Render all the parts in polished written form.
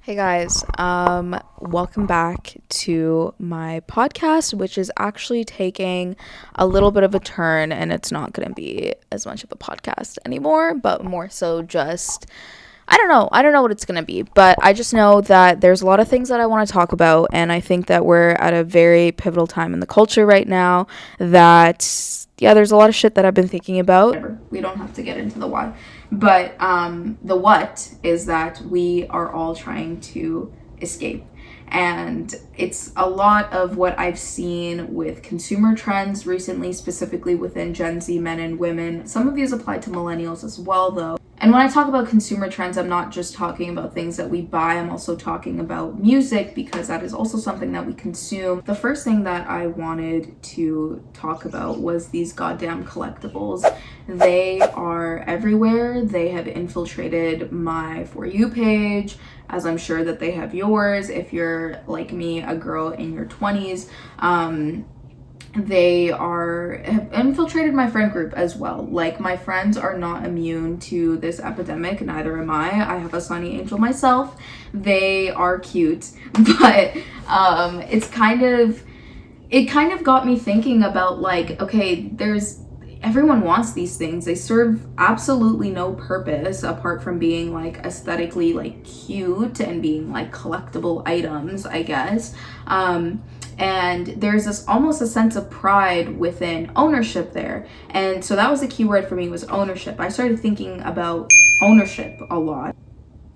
Hey guys, welcome back to my podcast, which is actually taking a little bit of a turn, and it's not going to be as much of a podcast anymore, but more so just I don't know what it's going to be, but I just know that there's a lot of things that I want to talk about, and I think that we're at a very pivotal time in the culture right now that, yeah, there's a lot of shit that I've been thinking about. We don't have to get into the why, but the what is that we are all trying to escape. And it's a lot of what I've seen with consumer trends recently, specifically within Gen Z men and women. Some of these apply to millennials as well, though. And when I talk about consumer trends, I'm not just talking about things that we buy, I'm also talking about music, because that is also something that we consume. The first thing that I wanted to talk about was these goddamn collectibles. They are everywhere. They have infiltrated my For You page, as I'm sure that they have yours. If you're like me, a girl in your 20s, they have infiltrated my friend group as well. Like, my friends are not immune to this epidemic, neither am I. I have a Sunny Angel myself. They are cute, but it kind of got me thinking about, like, okay, everyone wants these things. They serve absolutely no purpose apart from being like aesthetically like cute and being like collectible items, I guess. And there's this almost a sense of pride within ownership there. And so that was the key word for me, was ownership. I started thinking about ownership a lot.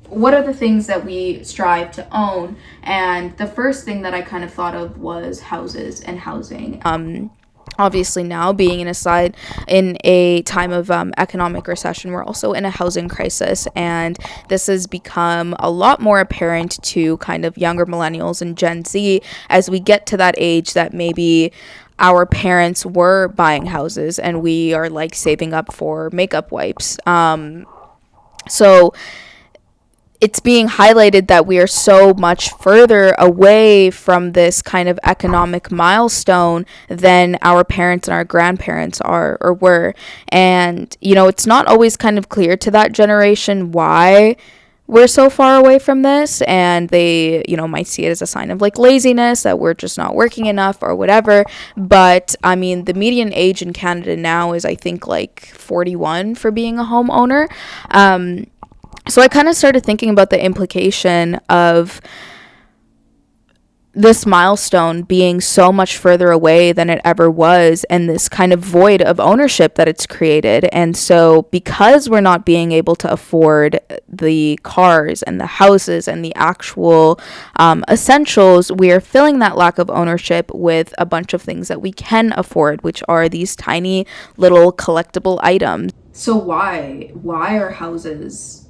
What are the things that we strive to own? And the first thing that I kind of thought of was houses and housing. Obviously, now being in a time of economic recession, we're also in a housing crisis, and this has become a lot more apparent to kind of younger millennials and Gen Z as we get to that age that maybe our parents were buying houses and we are like saving up for makeup wipes. So it's being highlighted that we are so much further away from this kind of economic milestone than our parents and our grandparents are or were. And, it's not always kind of clear to that generation why we're so far away from this, and they, might see it as a sign of like laziness, that we're just not working enough or whatever. But I mean, the median age in Canada now is, I think, like 41 for being a homeowner. So I kind of started thinking about the implication of this milestone being so much further away than it ever was, and this kind of void of ownership that it's created. And so because we're not being able to afford the cars and the houses and the actual essentials, we are filling that lack of ownership with a bunch of things that we can afford, which are these tiny little collectible items. So why are houses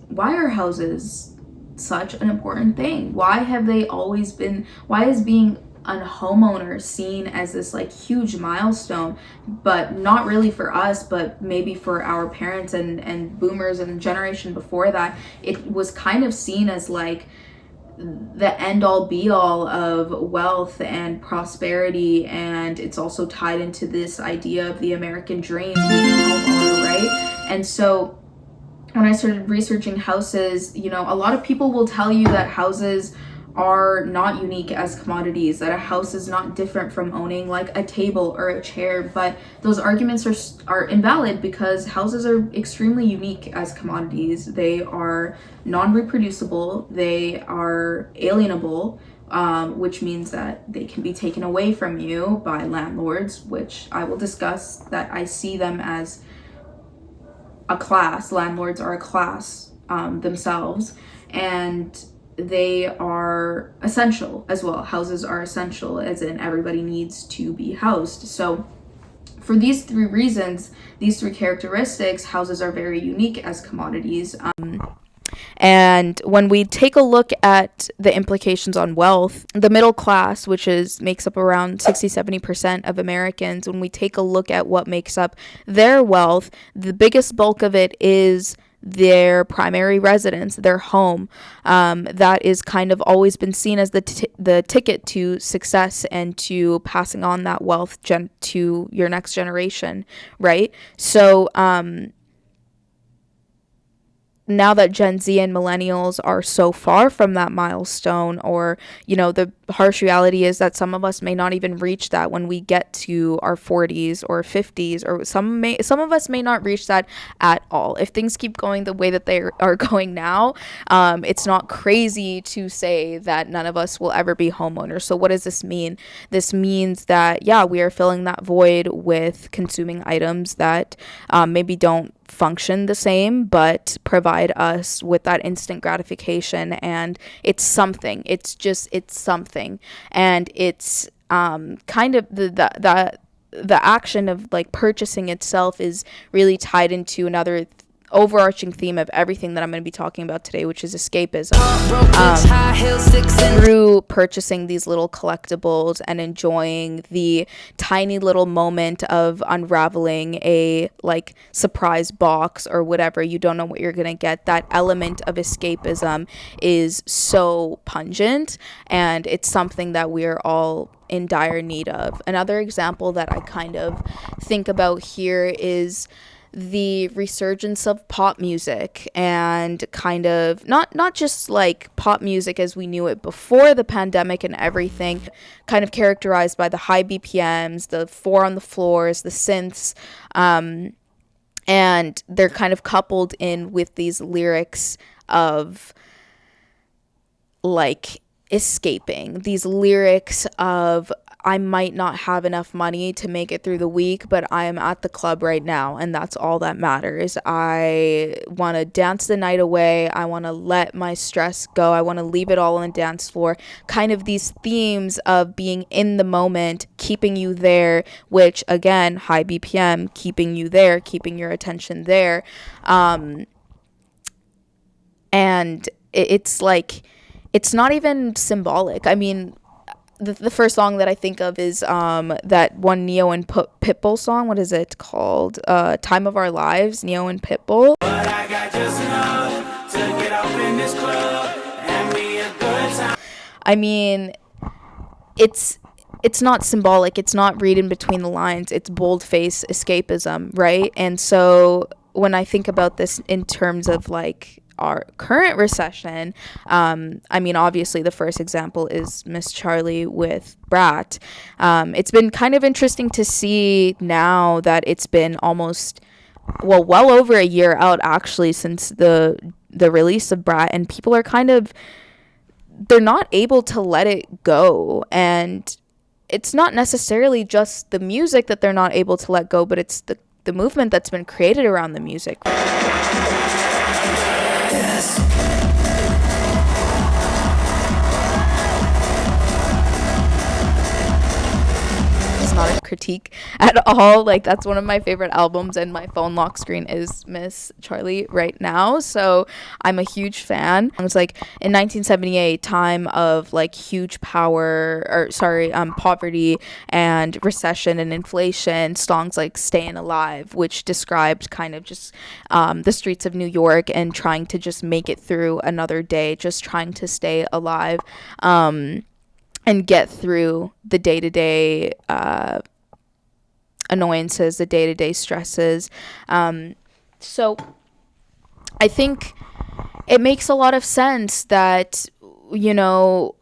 such an important thing? Why is being a homeowner seen as this like huge milestone, but not really for us, but maybe for our parents and boomers and the generation before that? It was kind of seen as like the end all be all of wealth and prosperity, and it's also tied into this idea of the American dream, being a homeowner, right? And so when I started researching houses, a lot of people will tell you that houses are not unique as commodities, that a house is not different from owning like a table or a chair, but those arguments are invalid, because houses are extremely unique as commodities. They are non-reproducible, they are alienable, which means that they can be taken away from you by landlords, which I will discuss, that I see them as a class. Landlords are a class themselves, and they are essential as well. Houses are essential, as in everybody needs to be housed. So for these three reasons, these three characteristics, houses are very unique as commodities. And when we take a look at the implications on wealth, the middle class, which makes up around 60-70% of Americans, when we take a look at what makes up their wealth, the biggest bulk of it is their primary residence, their home. That is kind of always been seen as the ticket to success and to passing on that wealth to your next generation, right? So now that Gen Z and millennials are so far from that milestone, or, the harsh reality is that some of us may not even reach that when we get to our 40s or 50s, or some of us may not reach that at all. If things keep going the way that they are going now, it's not crazy to say that none of us will ever be homeowners. So what does this mean? This means that, yeah, we are filling that void with consuming items that maybe don't function the same, but provide us with that instant gratification. And it's something. It's something. And it's kind of the action of like purchasing itself is really tied into another overarching theme of everything that I'm going to be talking about today, which is escapism. Through purchasing these little collectibles and enjoying the tiny little moment of unraveling a like surprise box or whatever, you don't know what you're going to get. That element of escapism is so pungent, and it's something that we're all in dire need of. Another example that I kind of think about here is the resurgence of pop music, and kind of not just like pop music as we knew it before the pandemic and everything, kind of characterized by the high BPMs, the four on the floors, the synths, and they're kind of coupled in with these lyrics of like escaping, these lyrics of, I might not have enough money to make it through the week, but I am at the club right now, and that's all that matters. I want to dance the night away. I want to let my stress go. I want to leave it all on the dance floor. Kind of these themes of being in the moment, keeping you there, which again, high BPM, keeping you there, keeping your attention there. And it's like, it's not even symbolic. I mean, the first song that I think of is that one Neo and Pitbull song. What is it called? Time of Our Lives, Neo and Pitbull. But I got just enough to get off in this club and be a good time. I mean, it's not symbolic. It's not reading between the lines. It's bold-face escapism, right? And so when I think about this in terms of like our current recession, I mean, obviously the first example is Miss Charlie with Brat. It's been kind of interesting to see now that it's been almost, well over a year out actually since the release of Brat, and people are kind of, they're not able to let it go. And it's not necessarily just the music that they're not able to let go, but it's the movement that's been created around the music. Yes. It's not a critique at all. Like, that's one of my favorite albums, and my phone lock screen is Miss Charlie right now, so I'm a huge fan. It was like in 1978, time of like huge poverty and recession and inflation. Songs like Stayin' Alive, which described kind of just the streets of New York and trying to just make it through another day, just trying to stay alive, and get through the day-to-day annoyances, the day-to-day stresses. So I think it makes a lot of sense that, you know,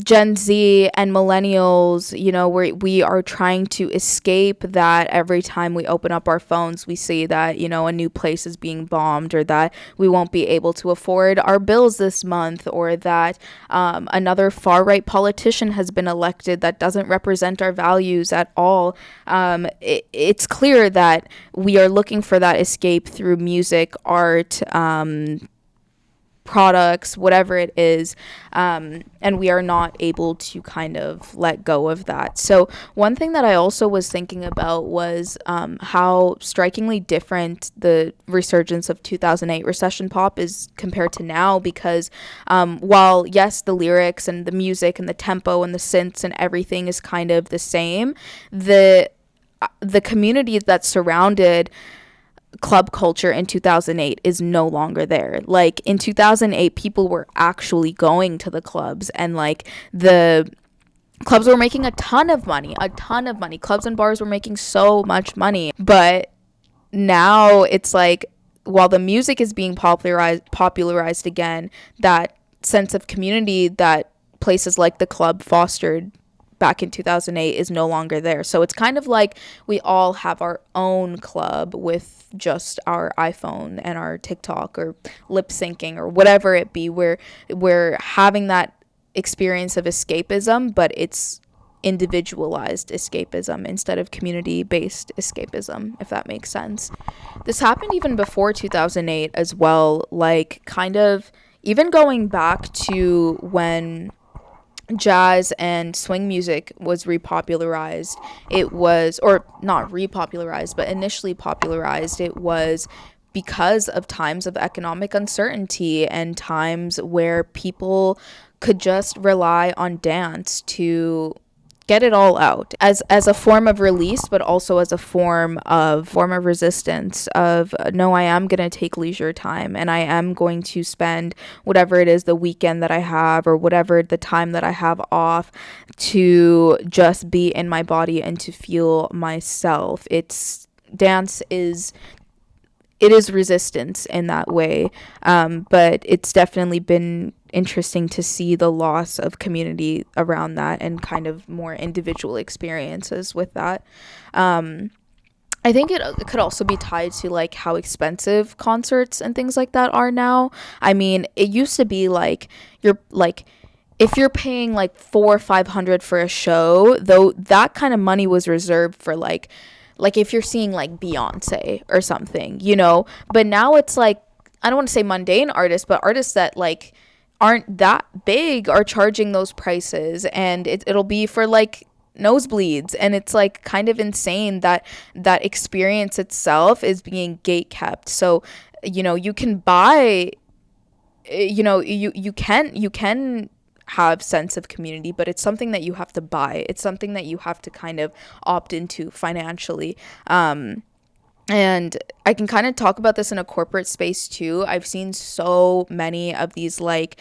Gen Z and millennials, you know, we are trying to escape that. Every time we open up our phones, we see that, you know, a new place is being bombed, or that we won't be able to afford our bills this month, or that another far-right politician has been elected that doesn't represent our values at all. It's clear that we are looking for that escape through music, art, products, whatever it is, and we are not able to kind of let go of that. So one thing that I also was thinking about was how strikingly different the resurgence of 2008 recession pop is compared to now, because while yes, the lyrics and the music and the tempo and the synths and everything is kind of the same, the community that surrounded club culture in 2008 is no longer there. Like in 2008, people were actually going to the clubs, and like the clubs were making a ton of money. Clubs and bars were making so much money. But now it's like while the music is being popularized again, that sense of community that places like the club fostered back in 2008 is no longer there. So it's kind of like we all have our own club with just our iPhone and our TikTok or lip syncing or whatever it be, where we're having that experience of escapism, but it's individualized escapism instead of community based escapism, if that makes sense. This happened even before 2008 as well, like kind of even going back to when jazz and swing music was repopularized. It was, or not repopularized, but initially popularized. It was because of times of economic uncertainty and times where people could just rely on dance to get it all out as a form of release, but also as a form of resistance of no, I am going to take leisure time and I am going to spend whatever it is, the weekend that I have or whatever the time that I have off, to just be in my body and to feel myself. It's dance is it is resistance in that way, but it's definitely been interesting to see the loss of community around that and kind of more individual experiences with that. I think it could also be tied to like how expensive concerts and things like that are now. I mean, it used to be like you're like if you're paying like 400 or 500 for a show, though, that kind of money was reserved for like if you're seeing like Beyonce or something, you know. But now it's like, I don't want to say mundane artists, but artists that like aren't that big are charging those prices, and it'll be for like nosebleeds, and it's like kind of insane that that experience itself is being gate kept. So, you know, you can buy, you can have sense of community, but it's something that you have to buy. It's something that you have to kind of opt into financially. And I can kind of talk about this in a corporate space too. I've seen so many of these like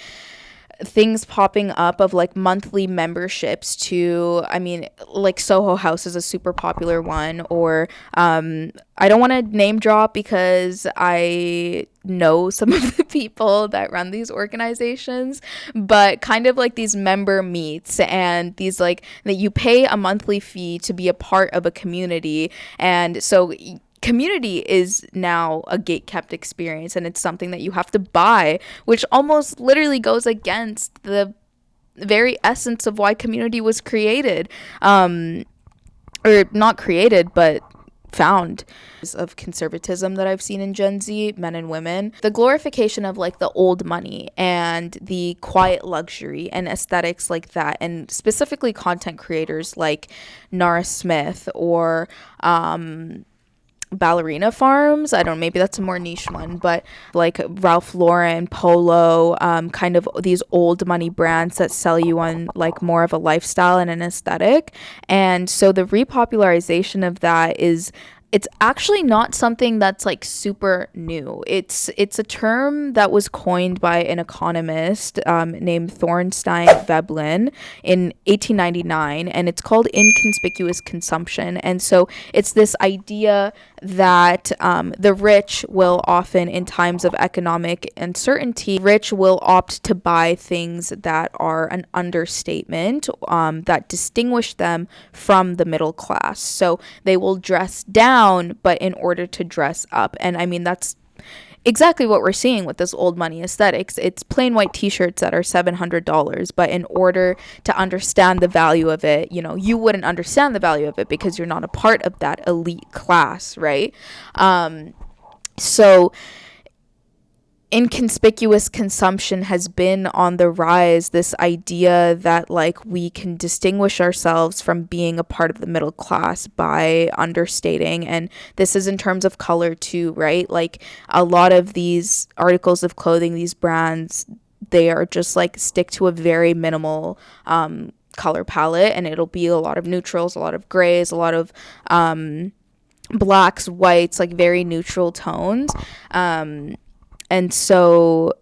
things popping up of like monthly memberships to, I mean, like Soho House is a super popular one, or I don't want to name drop because I know some of the people that run these organizations, but kind of like these member meets and these like that you pay a monthly fee to be a part of a community. And so community is now a gate kept experience, and it's something that you have to buy, which almost literally goes against the very essence of why community was created, or not created but found. Of conservatism that I've seen in Gen Z men and women, the glorification of like the old money and the quiet luxury and aesthetics like that, and specifically content creators like Nara Smith or Ballerina Farms. I don't know, maybe that's a more niche one, but like Ralph Lauren, Polo, kind of these old money brands that sell you on like more of a lifestyle and an aesthetic. And so the repopularization of that is, it's actually not something that's like super new. It's a term that was coined by an economist named Thorstein Veblen in 1899, and it's called inconspicuous consumption. And so it's this idea that the rich will often, in times of economic uncertainty, rich will opt to buy things that are an understatement, that distinguish them from the middle class. So they will dress down, but in order to dress up. And I mean, that's exactly what we're seeing with this old money aesthetics. It's plain white t-shirts that are $700, but in order to understand the value of it, you know, you wouldn't understand the value of it because you're not a part of that elite class, right? So inconspicuous consumption has been on the rise, this idea that like we can distinguish ourselves from being a part of the middle class by understating. And this is in terms of color too, right? Like a lot of these articles of clothing, these brands, they are just like stick to a very minimal color palette, and it'll be a lot of neutrals, a lot of grays, a lot of blacks, whites, like very neutral tones. And so,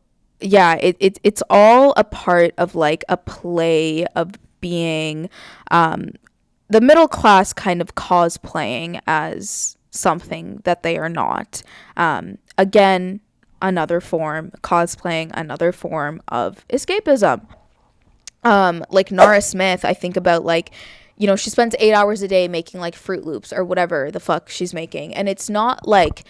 yeah, it's all a part of like a play of being the middle class kind of cosplaying as something that they are not. Again, another form, cosplaying, another form of escapism. Like Nara Smith, I think about, like, you know, she spends 8 hours a day making like Fruit Loops or whatever the fuck she's making. And it's not like,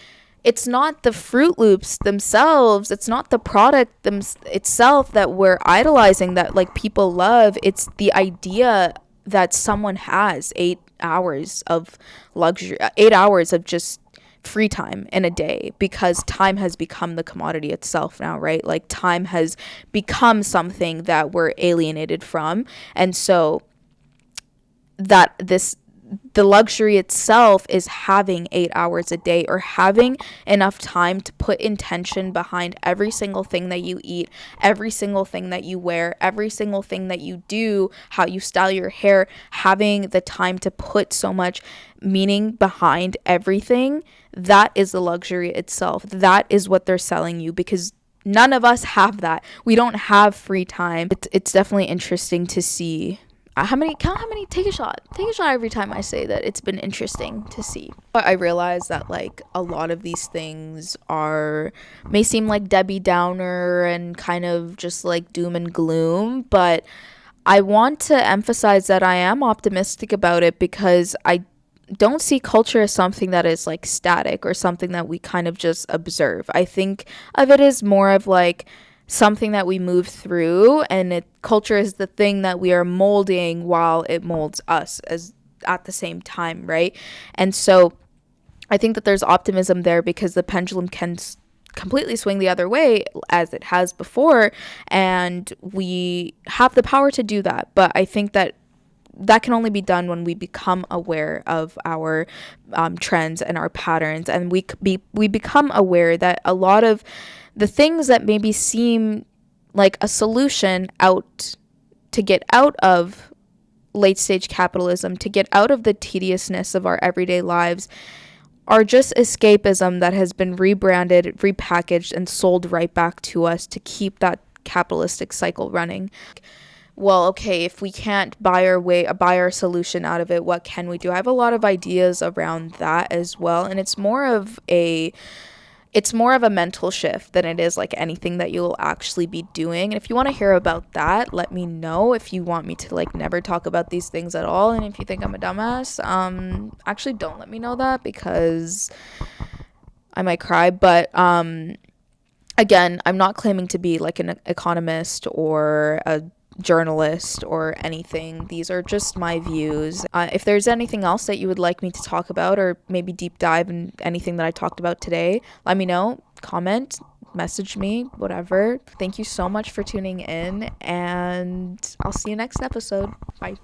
it's not the Fruit Loops themselves, it's not the product itself that we're idolizing, that like people love. It's the idea that someone has 8 hours of luxury, 8 hours of just free time in a day, because time has become the commodity itself now, right? Like time has become something that we're alienated from. And so that the luxury itself is having 8 hours a day, or having enough time to put intention behind every single thing that you eat, every single thing that you wear, every single thing that you do, how you style your hair, having the time to put so much meaning behind everything. That is the luxury itself. That is what they're selling you, because none of us have that. We don't have free time. It's definitely interesting to see how many, take a shot every time I say that. It's been interesting to see. But I realize that like a lot of these things may seem like Debbie Downer and kind of just like doom and gloom, but I want to emphasize that I am optimistic about it, because I don't see culture as something that is like static or something that we kind of just observe. I think of it as more of like something that we move through, and culture is the thing that we are molding while it molds us as at the same time, right? And so I think that there's optimism there, because the pendulum can completely swing the other way as it has before, and we have the power to do that. But I think that can only be done when we become aware of our trends and our patterns, and we become aware that a lot of the things that maybe seem like a solution to get out of late stage capitalism, to get out of the tediousness of our everyday lives, are just escapism that has been rebranded, repackaged, and sold right back to us to keep that capitalistic cycle running. Well, okay, if we can't buy our solution out of it, what can we do? I have a lot of ideas around that as well, and it's more of a mental shift than it is like anything that you'll actually be doing. And if you want to hear about that, let me know. If you want me to like never talk about these things at all, and if you think I'm a dumbass, actually don't let me know that, because I might cry. But again, I'm not claiming to be like an economist or a journalist or anything. These are just my views. If there's anything else that you would like me to talk about, or maybe deep dive in anything that I talked about today, let me know. Comment, message me, whatever. Thank you so much for tuning in, and I'll see you next episode. Bye.